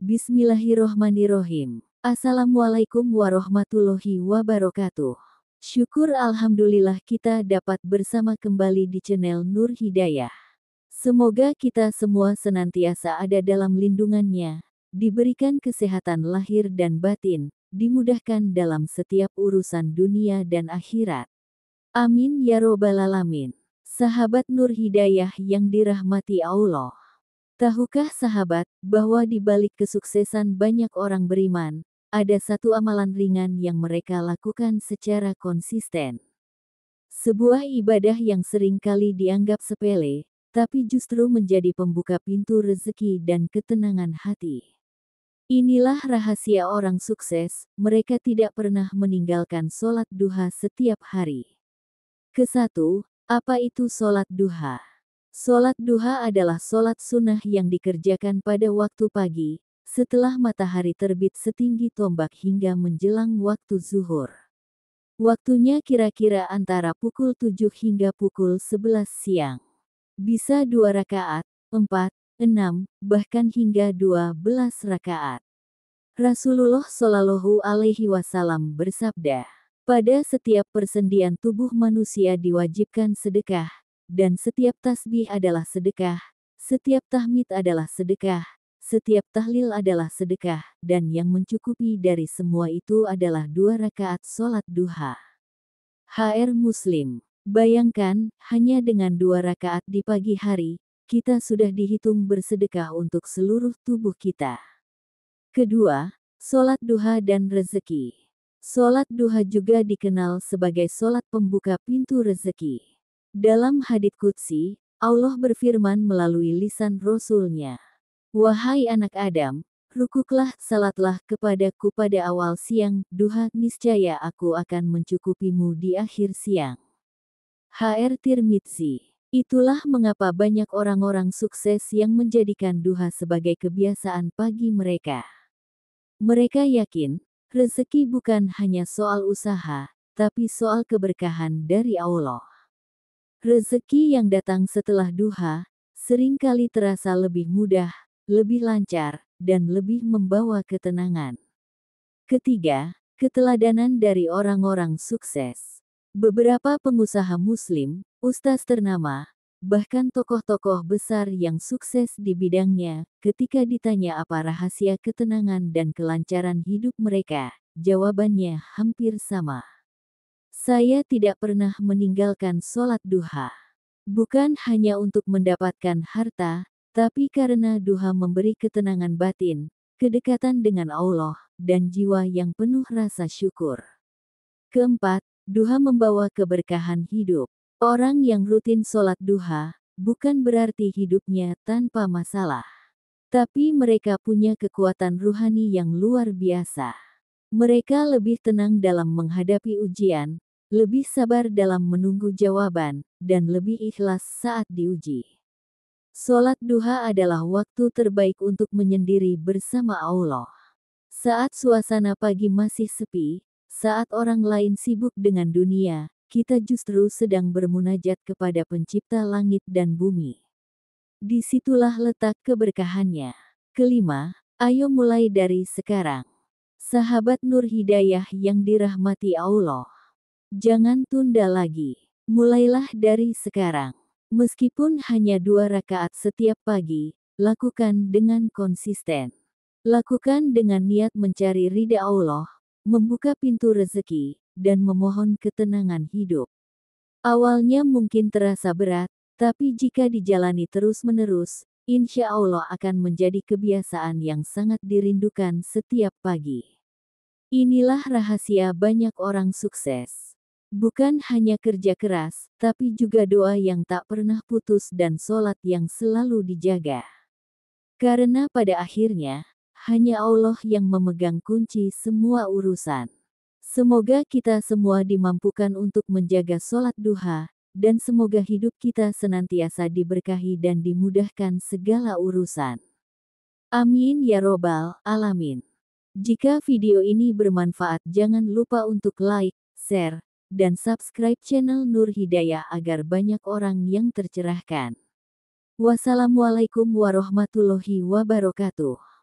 Bismillahirrohmanirrohim. Assalamualaikum warahmatullahi wabarakatuh. Syukur alhamdulillah kita dapat bersama kembali di channel Nur Hidayah. Semoga kita semua senantiasa ada dalam lindungannya, diberikan kesehatan lahir dan batin, dimudahkan dalam setiap urusan dunia dan akhirat. Amin ya robbal alamin. Sahabat Nur Hidayah yang dirahmati Allah. Tahukah sahabat, bahwa di balik kesuksesan banyak orang beriman, ada satu amalan ringan yang mereka lakukan secara konsisten. Sebuah ibadah yang sering kali dianggap sepele, tapi justru menjadi pembuka pintu rezeki dan ketenangan hati. Inilah rahasia orang sukses, mereka tidak pernah meninggalkan sholat duha setiap hari. Kesatu, apa itu sholat duha? Sholat duha adalah sholat sunnah yang dikerjakan pada waktu pagi, setelah matahari terbit setinggi tombak hingga menjelang waktu zuhur. Waktunya kira-kira antara pukul 7 hingga pukul 11 siang. Bisa 2 rakaat, 4, 6, bahkan hingga 12 rakaat. Rasulullah Shallallahu Alaihi Wasallam bersabda, pada setiap persendian tubuh manusia diwajibkan sedekah, dan setiap tasbih adalah sedekah, setiap tahmid adalah sedekah, setiap tahlil adalah sedekah, dan yang mencukupi dari semua itu adalah 2 rakaat sholat duha. HR Muslim. Bayangkan, hanya dengan 2 rakaat di pagi hari, kita sudah dihitung bersedekah untuk seluruh tubuh kita. Kedua, sholat duha dan rezeki. Sholat duha juga dikenal sebagai sholat pembuka pintu rezeki. Dalam hadits qudsi, Allah berfirman melalui lisan Rasul-Nya, "Wahai anak Adam, rukuklah, salatlah kepadaku pada awal siang, duha, niscaya aku akan mencukupimu di akhir siang." HR Tirmidzi. Itulah mengapa banyak orang-orang sukses yang menjadikan duha sebagai kebiasaan pagi mereka. Mereka yakin, rezeki bukan hanya soal usaha, tapi soal keberkahan dari Allah. Rezeki yang datang setelah duha, seringkali terasa lebih mudah, lebih lancar, dan lebih membawa ketenangan. Ketiga, keteladanan dari orang-orang sukses. Beberapa pengusaha muslim, ustaz ternama, bahkan tokoh-tokoh besar yang sukses di bidangnya, ketika ditanya apa rahasia ketenangan dan kelancaran hidup mereka, jawabannya hampir sama. Saya tidak pernah meninggalkan sholat duha. Bukan hanya untuk mendapatkan harta, tapi karena duha memberi ketenangan batin, kedekatan dengan Allah, dan jiwa yang penuh rasa syukur. Keempat, duha membawa keberkahan hidup. Orang yang rutin sholat duha, bukan berarti hidupnya tanpa masalah. Tapi mereka punya kekuatan ruhani yang luar biasa. Mereka lebih tenang dalam menghadapi ujian, lebih sabar dalam menunggu jawaban, dan lebih ikhlas saat diuji. Sholat duha adalah waktu terbaik untuk menyendiri bersama Allah. Saat suasana pagi masih sepi, saat orang lain sibuk dengan dunia, kita justru sedang bermunajat kepada Pencipta langit dan bumi. Disitulah letak keberkahannya. Kelima, ayo mulai dari sekarang. Sahabat Nur Hidayah yang dirahmati Allah. Jangan tunda lagi. Mulailah dari sekarang. Meskipun hanya 2 rakaat setiap pagi, lakukan dengan konsisten. Lakukan dengan niat mencari ridha Allah, membuka pintu rezeki, dan memohon ketenangan hidup. Awalnya mungkin terasa berat, tapi jika dijalani terus-menerus, insya Allah akan menjadi kebiasaan yang sangat dirindukan setiap pagi. Inilah rahasia banyak orang sukses. Bukan hanya kerja keras, tapi juga doa yang tak pernah putus dan sholat yang selalu dijaga. Karena pada akhirnya, hanya Allah yang memegang kunci semua urusan. Semoga kita semua dimampukan untuk menjaga sholat duha, dan semoga hidup kita senantiasa diberkahi dan dimudahkan segala urusan. Amin ya robbal alamin. Jika video ini bermanfaat, jangan lupa untuk like, share, dan subscribe channel Nur Hidayah agar banyak orang yang tercerahkan. Wassalamualaikum warahmatullahi wabarakatuh.